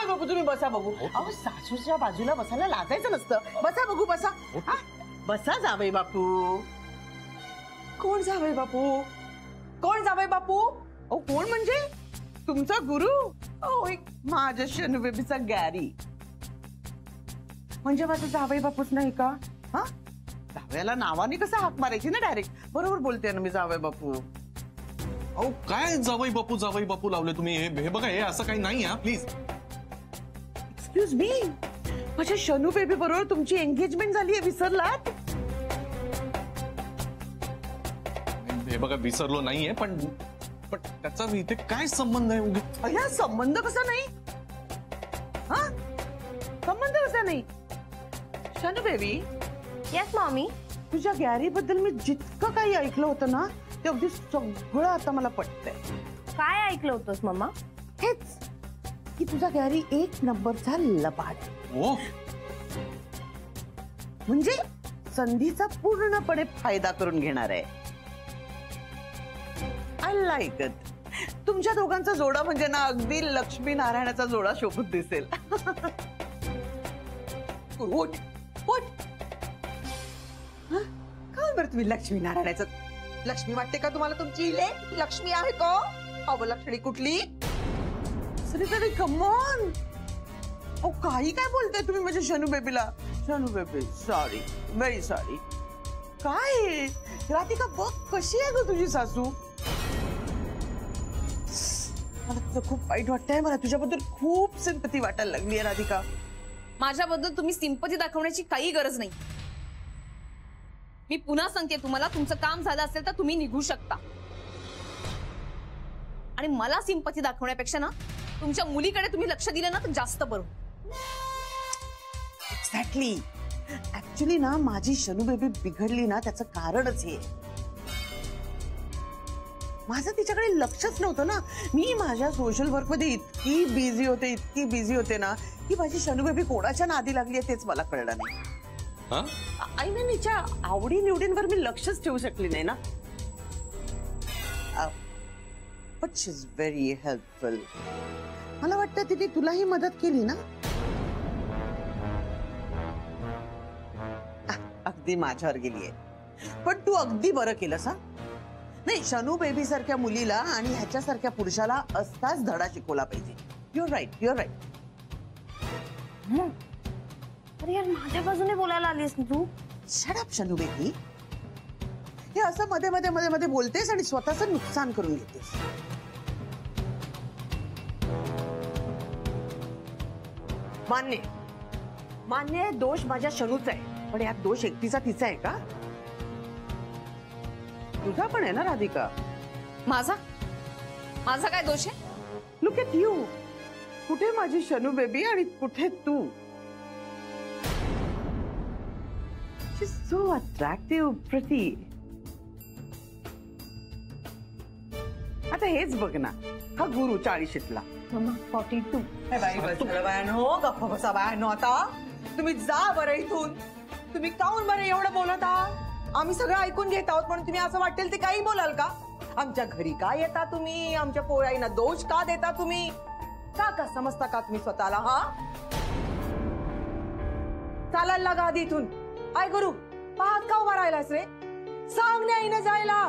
जावई बापू तुम्ही बसा बघू. अहो सासूच्या बाजूला बसायला लाजायचं नसतं. बसा बघू बसा. बसा जावई बापू. कोण जावई बापू? कोण जावई बापू? ओ कोण म्हणजे तुमचा गुरु? ओ एक माझ्या शनू बेबीचा गॅरी. म्हणजे माझं जावई बापूच नाही का? हा जावयाला नावाने कसं हाक मारायची ना डायरेक्ट. बरोबर बोलते ना मी जावई बापू. अहो काय जावई बापू लावले तुम्ही? हे बघा हे असं काही नाही हा प्लीज. एक्सक्यूज मी माझ्या शनू बेबी बरोबर तुमची एंगेजमेंट झाली आहे विसरलात? हे बघा विसरलो नाहीये पण त्याचा इथे काय संबंध आहे? अय्या संबंध कसा नाही? हा संबंध कसा नाही? शनू बेबी. Yes mommy. तुझ्या गॅरी बद्दल मी जितकं काही ऐकलं होतं ना ते अगदी सगळं आता मला पटतंय. काय ऐकलं होतंस मम्मा? हेच की तुझा गॅरी एक नंबरचा लबाड. ओ म्हणजे संधीचा पूर्णपणे फायदा करून घेणार आहे. I like it. तुमच्या दोघांचा जोडा म्हणजे ना अगदी लक्ष्मी नारायणाचा जोडा शोभून दिसेल. उठ उठ. काय बरं तुम्ही लक्ष्मी नारायणाचं लक्ष्मी वाटते का तुम्हाला तुमची लेक? लक्ष्मी आहे का? अवलक्षणी कुठली? सरी कम ऑन. ओ काही काय बोलताय तुम्ही माझ्या Shanu बेबीला? Shanu baby sorry very sorry. काय राधिका बघ कशी आहे ग तुझी सासू? मला तुझं खूप वाईट वाटतंय. मला तुझ्याबद्दल खूप सिंपती वाटायला लागली आहे राधिका. माझ्याबद्दल तुम्ही सिंपती दाखवण्याची काही गरज नाही. मी पुन्हा सांगते तुम्हाला तुमचं काम झालं असेल तर तुम्ही निघू शकता. आणि मला सिंपती दाखवण्यापेक्षा ना तुमच्या मुलीकडे तुम्ही लक्ष दिलं ना तर जास्त बरं. एक्झॅक्टली. ऍक्च्युली ना माझी शनू बेबी बिघडली ना त्याचं कारणच हे. माझं तिच्याकडे लक्षच नव्हतं ना. मी माझ्या सोशल वर्क मध्ये इतकी बिझी होते ना की माझी शनू बेबी कोणाच्या नादी लागली आहे तेच मला कळलं नाही. आय मीन हिच्या आवडी निवडींवर मी लक्षच ठेवू शकली नाही ना. But she is very helpful. मला वाटतं तिने तुलाही मदत केली ना? अगदी माझ्यावर गेलीये. पण तू अगदी बरं केलंस हा. नाही शनू बेबी सारख्या मुलीला आणि ह्याच्यासारख्या पुरुषाला असताच धडा शिकवला पाहिजे. You're right you're right. अरे यार माझ्या बाजूने बोलायला आलीस तू. Shut up Shanu baby. हे असं मध्ये मध्ये मध्ये मध्ये बोलतेस आणि स्वतःचं नुकसान करून घेतेस. मान्य मान्य दोष माझ्या शनूचा आहे पण यात दोष एकटीचा तिचा आहे का? तुझा पण आहे ना राधिका. माझा काय दोष आहे? Look at you. कुठे माझी शनू बेबी आणि कुठे तू? शी इज सो अट्रॅक्टिव्ह प्रिटी. आता हेच बघ ना हा गुरु 40ला. मम्मा 42. बाई बसला बायानो गप्प बसा बायानो. आता तुम्ही जा बरं इथून. तुम्ही काऊन बरं एवढं बोलत आहात? आम्ही सगळं ऐकून घेत आहोत म्हणून तुम्ही असं वाटेल ते काही बोलाल का? आमच्या घरी का येता तुम्ही? आमच्या पोराईंना दोष का देता तुम्ही? का समजता का तुम्ही स्वतःला? हा चालायला लागा आधी इथून. आय गुरु पाहत का उभा राहिलास रे? सांग नाही ना जायला.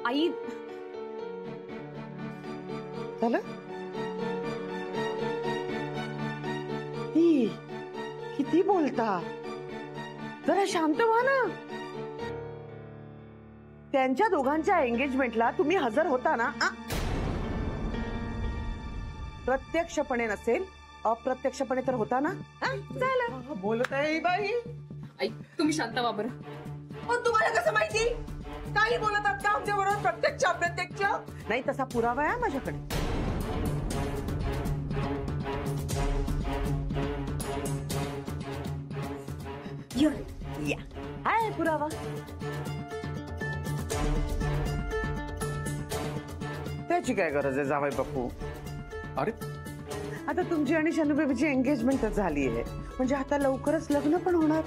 आई झालं? किती बोलता? जरा शांत व्हा ना. त्यांच्या दोघांच्या एंगेजमेंटला तुम्ही हजर होता ना? प्रत्यक्षपणे नसेल अप्रत्यक्षपणे तर होता ना? झालं. बोलत आहे बाई. आई तुम्ही शांत व्हा बरं. पण तुम्हाला कसं माहिती? काही बोलतात का आमच्या बरोबर प्रत्यक्ष अप्रत्यक्ष? नाही तसा पुरावा आहे माझ्याकडे. या आहे पुरावा. त्याची काय गरज आहे जावई बापू? अरे आता तुमची आणि शनू बेबीची एंगेजमेंट झाली आहे म्हणजे आता लवकरच लग्न पण होणार.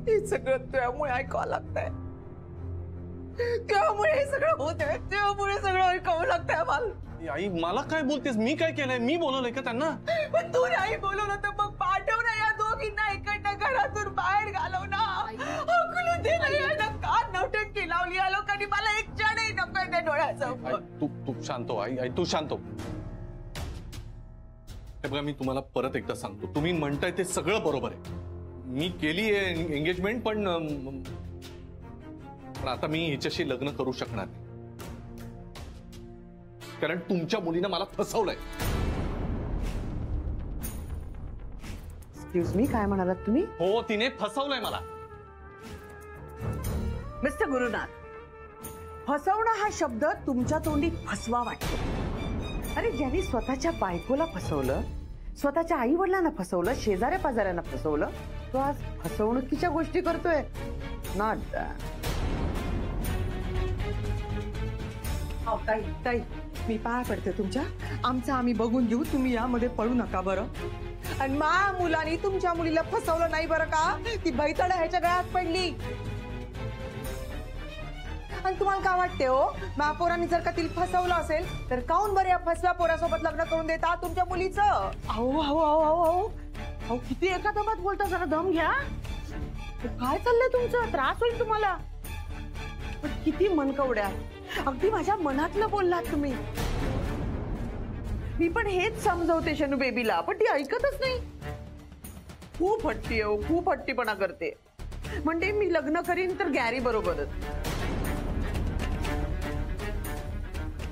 हे सगळं त्यामुळे ऐकावं लागतंय. त्यामुळे हे सगळं होत आहे, त्यामुळे सगळं ऐकावं लागतंय मला. आई मला काय बोलतेस? मी काय केलंय? मी बोलवलंय का त्यांना? पण तू नाही बोलवलं तर मग पाठव ना या दोघींना इकडनं घरातून बाहेर घालव ना. हकलू दे ना यांना. का नौटंकी लावली या लोकांनी? मला एक क्षणही नको त्या डोळ्याचं. तू शांत हो आई. तू शांत हो. हे बघा, मी तुम्हाला परत एकदा सांगतो, तुम्ही म्हणताय ते सगळं बरोबर आहे. मी केली आहे एंगेजमेंट, पण आता मी हिच्याशी लग्न करू शकणार नाही, कारण तुमच्या मुलीनं मला फसवलंय. एक्सक्यूज मी, काय म्हणालात तुम्ही? हो, तिने फसवलंय मला. मिस्टर गुरुनाथ, फसवणं हा शब्द तुमच्या तोंडी फसवा वाटतो. अरे, ज्यांनी स्वतःच्या बायकोला फसवलं, स्वतःच्या आई वडिलांना फसवलं, शेजाऱ्या पाजाऱ्यांना फसवलं, तो आज फसवणुकीच्या गोष्टी करतोय. नॉट ताई, ताई, मी पाया पडते तुमच्या. आमचं आम्ही बघून घेऊ, तुम्ही यामध्ये पडू नका बरं. आणि मा मुलांनी तुमच्या मुलीला फसवलं नाही बरं का? ती बैताड ह्याच्या गळ्यात पडली. आणि तुम्हाला काय वाटते हो, महापौरांनी जर का तिला फसवलं असेल तर काऊन बरं या फसव्या पोरासोबत लग्न करून देता तुमच्या मुलीचं? अहो अहो अहो अहो अहो अहो, किती एका दमात बोलता, जरा दम घ्या. काय चाललंय तुमचं? त्रास होईल तुम्हाला. पण किती मनकवड्या, अगदी माझ्या मनातलं बोललात तुम्ही. मी पण हेच समजवते शनू बेबीला, पण ती ऐकतच नाही. खूप हट्टी आहे, खूप हट्टीपणा करते. म्हणजे मी लग्न करीन तर गॅरी बरोबरच.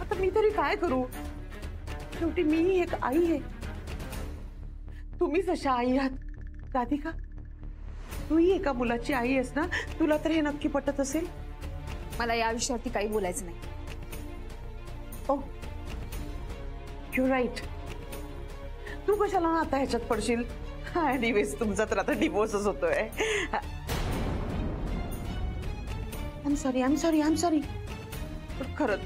आता मी तरी काय करू? शेवटी मी एक आई आहे. तुम्ही जशा आई आहात राधिका, तूही एका मुलाची आई आहेस ना. तुला तर हे नक्की पटत असेल. मला या विषयावरती काही बोलायचं नाही. ओ, यू राईट. तू कशाला ना आता ह्याच्यात पडशील? एनिवेज, तुमचा तर आता डिवोर्सच होतोय. I am sorry. पण खरंच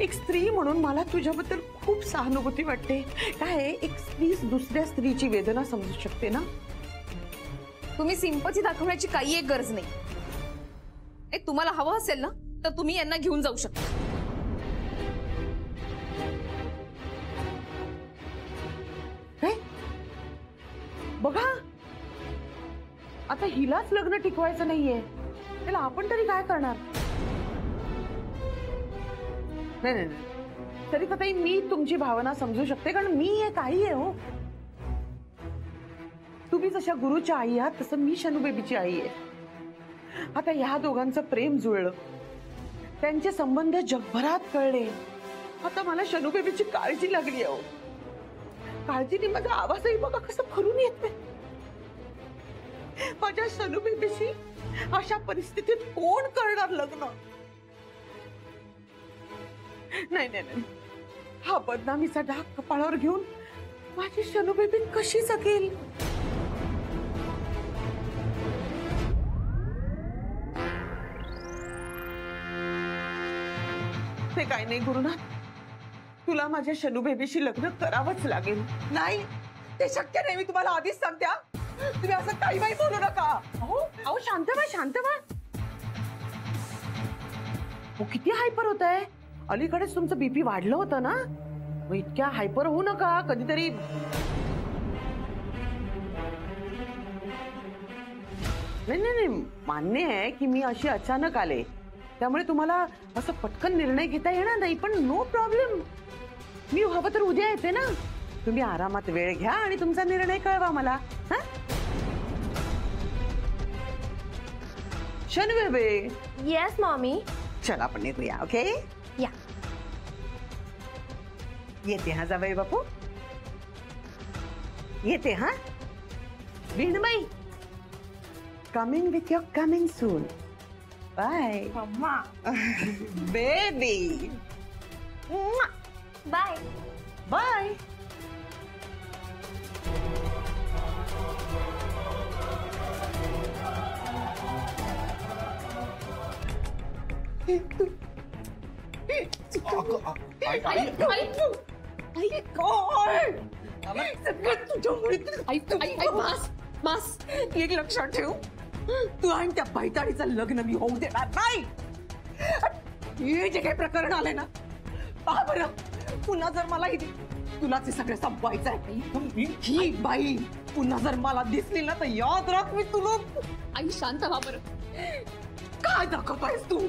एक स्त्री म्हणून मला तुझ्याबद्दल खूप सहानुभूती वाटते. काय आहे, एक स्त्री दुसऱ्या स्त्रीची वेदना समजू शकते ना. तुम्ही सिंपती दाखवण्याची काही एक गरज नाही. तुम्हाला हवं असेल ना तर तुम्ही यांना घेऊन जाऊ शकता. बघा, आता हिलाच लग्न टिकवायचं नाहीये, त्याला आपण तरी काय करणार? नाही, तरी कधी मी तुमची भावना समजू शकते, कारण मी एक आई आहे हो. तुम्ही जशा गुरुच्या आई आहात तसं मी शनू बेबीची आई आहे. आता ह्या दोघांचं प्रेम जुळलं, त्यांचे संबंध जगभरात कळले. आता मला शनू बेबीची काळजी लागली आहे. काळजीने माझा आवाजही बघा कसं भरून येतोय. माझ्या शनू बेबीशी अशा परिस्थितीत कोण करणार लग्न? नाही, हा बदनामीचा डाग कपाळावर घेऊन माझी शनू बेबी कशी जगेल? ते काय नाही गुरुनाथ, तुला माझ्या शनू बेबीशी लग्न करावंच लागेल. नाही, ते शक्य नाही. मी तुम्हाला आधीच सांगते. तुम्ही असं काही बोलू नका. अहो शांत व्हा. किती हायपर होत आहे. अलीकडेच तुमचं बीपी वाढलं होतं ना, मग इतक्या हायपर होऊ नका. कधीतरी नाही, मान्य आहे की मी अशी अचानक आले, त्यामुळे तुम्हाला असं पटकन निर्णय घेता येणार नाही. पण नो प्रॉब्लेम, मी हवं तर उद्या येते ना. तुम्ही आरामात वेळ घ्या आणि तुमचा निर्णय कळवा मला. शनू बेबी. Yes mommy. चल आपण निघूया. ओके, या. येते हा जावई बापू, येते हा. वीणबाई, coming with your coming soon. Bye mama. Baby. Bye. Bye. एक लक्षात ठेव, तू आणि त्या बैताडीचं लग्न मी होऊ देणार नाही. हे जे काही प्रकरण आले ना, पहा बरं, पुन्हा जर मला तुलाच हे सगळं संपवायचं आहे. ही बाई पुन्हा जर मला दिसली ना तर याद राख मी तुला. आई शांत व्हा बरं. काय दाखवतोयस तू?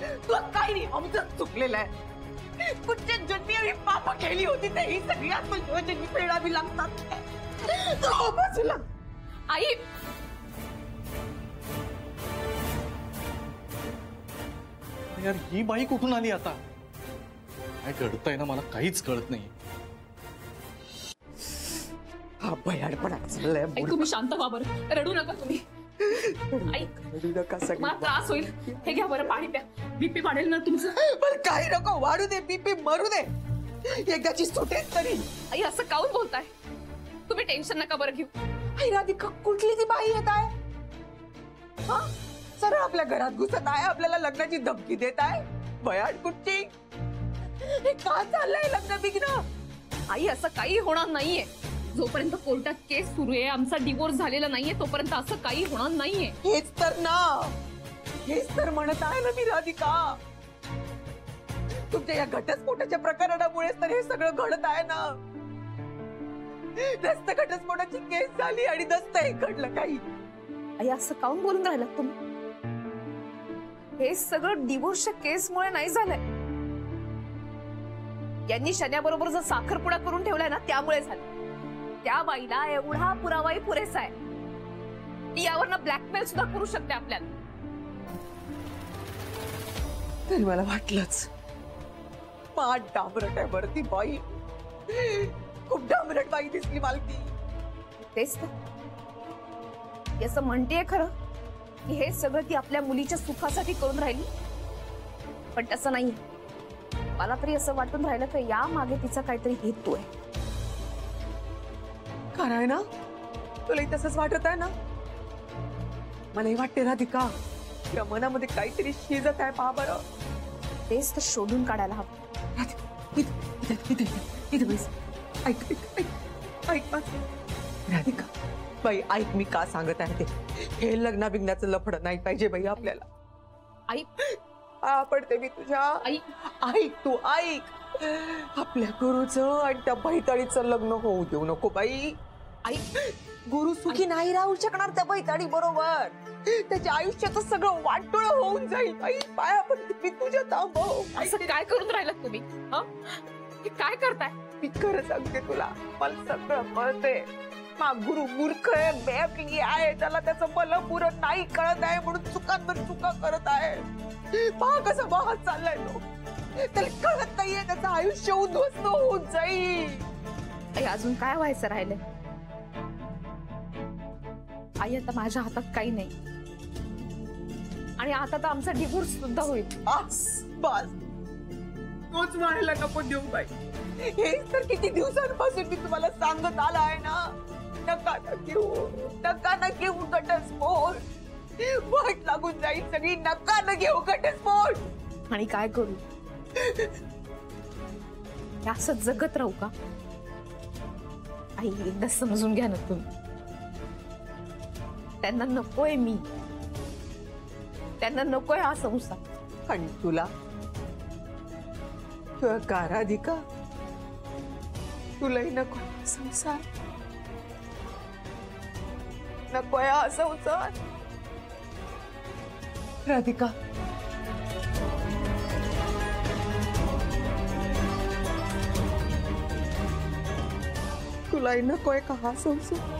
तुला काय नाही, आमचं चुकलेलं आहे. कुठच्या जन्मी आम्ही पाप केली होती ते ही सगळी आत्मजन्मी फेडावी लागतात. बाजूला आई यार ही बाई कुठून आली आता? काय घडतंय ना मला काहीच कळत नाही. हा भयाडपणा चाललाय. आई तुम्ही शांत व्हा बरं. रडू नका तुम्ही. आई मला त्रास होईल. हे घ्या बरं पाणी प्या. बीपी वाढेल ना तुमचं. पण काही नको वाढू दे, बीपी मरू दे, एकदाची सुटेल तरी. आई असं काऊन बोलताय? तुम्ही टेन्शन नका बरं घेऊ. आई राधिका कुठली ती बाई येत आहे? हा सरळ आपल्या घरात घुसत आहे, आपल्याला लग्नाची धमकी देत आहे. भयाड कुठची? हे का चाललंय लग्न बिग्न? आई असं काही होणार नाहीये. जोपर्यंत कोर्टात केस सुरू आहे, आमचा डिवोर्स झालेला नाहीये, तोपर्यंत असं काही होणार नाहीये. हेच तर ना, हेच तर म्हणत आहे ना मी राधिका. तुमच्या या घटस्फोटाच्या प्रकरणामुळेच तर हे सगळं घडत आहे ना. दस्त घटस्फोटाची केस झाली आणि दस्त हे घडलं काही. आई असं काऊन बोलून राहिलात तुम्ही? हे सगळं डिवोर्सच्या केसमुळे नाही झालंय. यांनी शन्याबरोबर जो साखरपुडा करून ठेवलाय ना, त्यामुळे झालं. त्या बाईला एवढा पुरावाही पुरेसा आहे. ती यावरनं ब्लॅकमेल सुद्धा करू शकते आपल्याला. तरी मला वाटलंच. पाठ डांबरट आहे बरं ती बाई. खूप डांबरट बाई दिसली मला ती. तेच तर असं म्हणतेय खरं की हे सगळं ती आपल्या मुलीच्या सुखासाठी करून राहिली, पण तसं नाही. मला तरी असं वाटून राहिलं की या मागे तिचा काहीतरी हेतू आहे. खरं आहे ना? तुलाही तसंच वाटत आहे ना? मलाही वाटते राधिका, त्या मनामध्ये काहीतरी शिजत आहे. पहा बरं. तेच तर शोधून काढायला हवं. इथे बस. ऐक ऐक ऐक ऐक बस. राधिका बाई ऐक, मी का सांगत आहे ते. हे लग्ना बिग्नाचं लफडं नाही पाहिजे बाई आपल्याला. आई पडते मी तुझ्या. आई ऐक तू ऐक. आपल्या गुरुचं आणि त्या बैताडीचं लग्न होऊ देऊ नको बाई. आई गुरु सुखी नाही राहू शकणार त्या बैताडी बरोबर. त्याच्या आयुष्याचं सगळं वाटोळ होऊन जाईल बाई. पाया पडते मी तुझ्या. थांबव. असं काय करून राहिलात तुम्ही? हे काय करताय? मी खरं सांगते तुला, मला सगळं कळते. गुरु मूर्ख आहे, बेअक्ली आहे. त्याला त्याचं भलं पुरं नाही कळत आहे म्हणून चुकांवर चुका करत आहे. पहा कसं वाहत चाललाय तो. त्याला कळत नाहीये त्याचं आयुष्य उद्ध्वस्त होऊन जाईल. आई अजून काय व्हायचं राहिलंय? आई आता माझ्या हातात काही नाही, आणि आता तर आमचा डिवोर्स सुद्धा होईल. बस बस, तोच व्हायला नको देऊ बाई. हे तर किती दिवसांपासून मी तुम्हाला सांगत आला आहे ना. नका न घेऊ घटस्फोट. वाट लागून जाईल सगळी. नका न घेऊ घटस्फोट. आणि काय करू? असं जगत राहू का? आई एकदा समजून घ्या ना तुम्ही. त्यांना नकोय मी, त्यांना नकोय हा संसार. आणि तुला का राधिका? तुलाही नको संसार? नकोय हा संसार राधिका? तुलाही नकोय का हा संसार?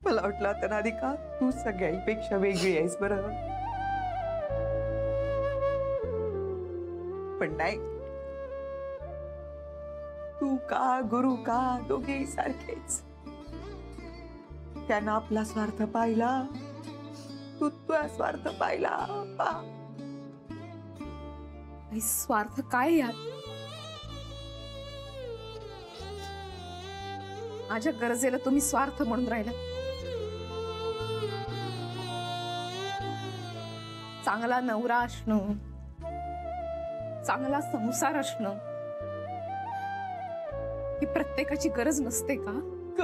मला वाटलं आता राधिका तू सगळ्यांपेक्षा वेगळी आहेस बरं, पण नाही. तू का गुरु का दोघेही सारखेच. त्यानं आपला स्वार्थ पाहिला, तू तुझा स्वार्थ पाहिला. स्वार्थ काय यात? माझ्या गरजेला तुम्ही स्वार्थ म्हणून राहिला. चांगला नवरा असणं, चांगला संसार असणं ही प्रत्येकाची गरज नसते का?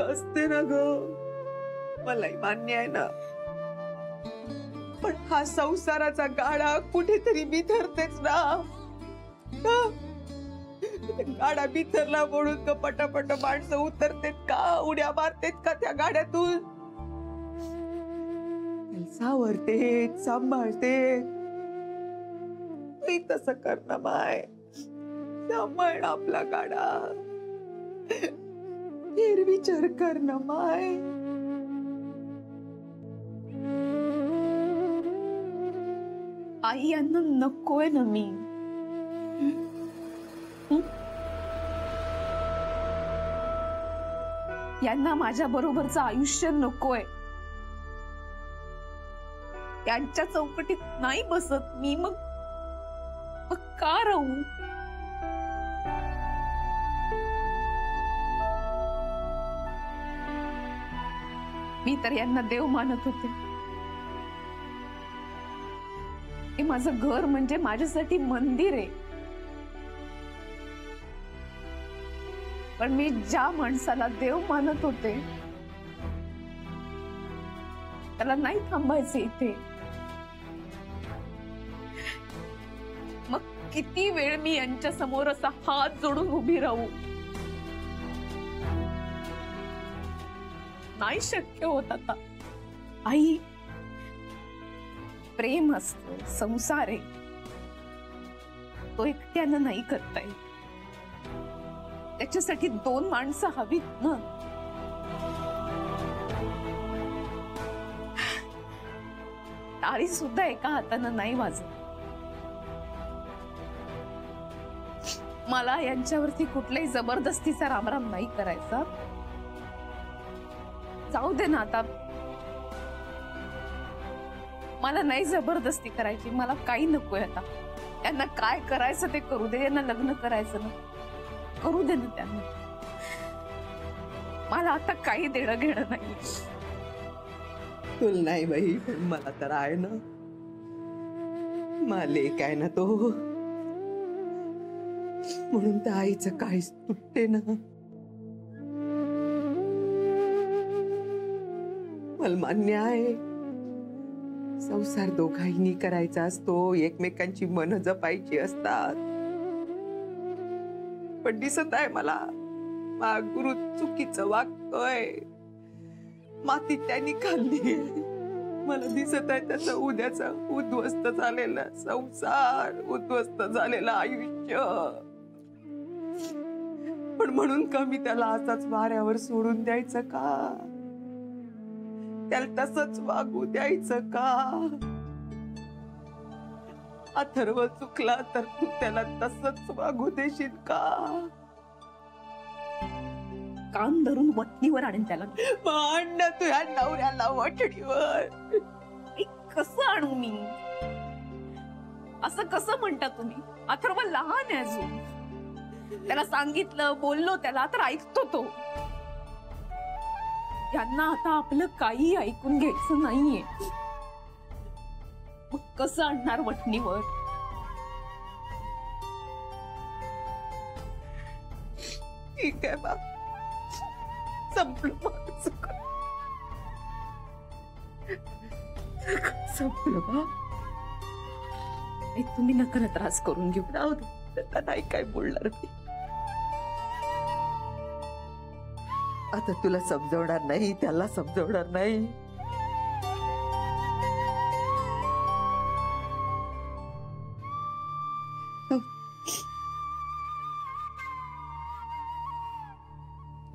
असते ना ग, मलाही मान्य आहे ना, पण हा संसाराचा गाडा कुठेतरी बिथरतेच ना. गाडा बिथरला म्हणून का पटापट माणसं उतरतेत का, उड्या मारतेत का त्या गाड्यातून? सावरतेत, सांभाळतेत. तसं कर ना माय, सांभाळ आपला गाडा. फेर विचार कर ना माय. आई यांना नकोय ना मी. यांना माझ्या बरोबरचं आयुष्य नकोय. त्यांच्या चौकटीत नाही बसत मी. मग का राहू? मी तर यांना देव मानत होते. हे माझं घर म्हणजे माझ्यासाठी मंदिर आहे. पण मी ज्या माणसाला देव मानत होते त्याला नाही थांबायचे इथे. मग किती वेळ मी यांच्या समोर असा हात जोडून उभी राहू? नाही शक्य होत आता. आई, प्रेम असतं, संसार आहे, तो एकट्यानं नाही करता येत. त्याच्यासाठी दोन माणसं हवीत ना. टाळी सुद्धा एका हातानं नाही वाजत. मला यांच्यावरती कुठल्याही जबरदस्तीचा रामराम नाही करायचा. जाऊ दे ना आता. मला नाही जबरदस्ती करायची. मला काही नकोय आता. त्यांना काय करायचं ते करू दे. यांना लग्न करायचं ना करू दे ना त्यांना. मला आता काही देणं घेणं नाही. तुला नाही बाई, पण मला तर आहे ना. माले काय ना तो, म्हणून त्या आईचं काहीच तुटते ना. मला मान्य आहे, संसार दोघांनी करायचा असतो, एकमेकांची मन जपायची असतात. पण दिसत आहे मला गुरु चुकीचं वागतोय. माती त्यांनी खाल्ली. मला दिसत आहे त्याचं उद्याचा उद्ध्वस्त झालेला संसार, उद्ध्वस्त झालेलं आयुष्य. पण म्हणून का मी त्याला असाच वाऱ्यावर सोडून द्यायचं का? त्याला तसंच वागू द्यायचं का? अथर्व चुकला तर तू त्याला तसंच वागू देशील का? कान धरून वटणीवर आणेन त्याला. आण तुझ्या नवऱ्याला वटणीवर. कसं आणू मी? असं कसं म्हणता तुम्ही? अथर्व लहान आहे अजून. त्याला सांगितलं, बोललो त्याला तर ऐकतो तो. यांना आता आपलं काही ऐकून घ्यायचं नाहीये. मग कसं आणणार वटणीवर? ठीक आहे बा, संपलं संपलं बा. तुम्ही नका त्रास करून घेऊ. राहू दे, त्याला नाही काय बोलणार मी. आता तुला समजवणार नाही, त्याला समजवणार नाही.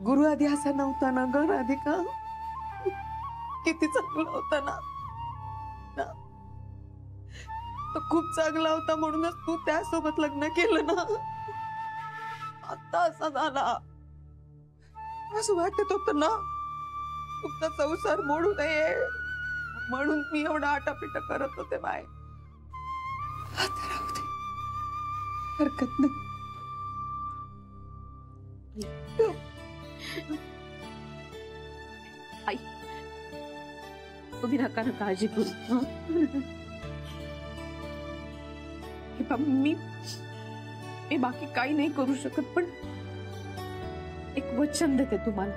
गुरु आधी असा नव्हता ना ग राधिका. किती चांगला होता ना. तो खूप चांगला होता म्हणूनच तू त्यासोबत लग्न केलं ना. आता असा झाला. असं वाटत होत ना तुमचा संसार मोडू नये म्हणून मी एवढा आटापिटा करत होते बाय. आता राहू दे, हरकत नाही. आई, तुम्ही नका ना काळजी करू. मी बाकी काही नाही करू शकत, पण एक वचन देते तुम्हाला,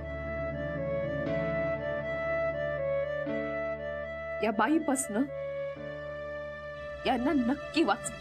या बाईपासनं यांना नक्की वाच.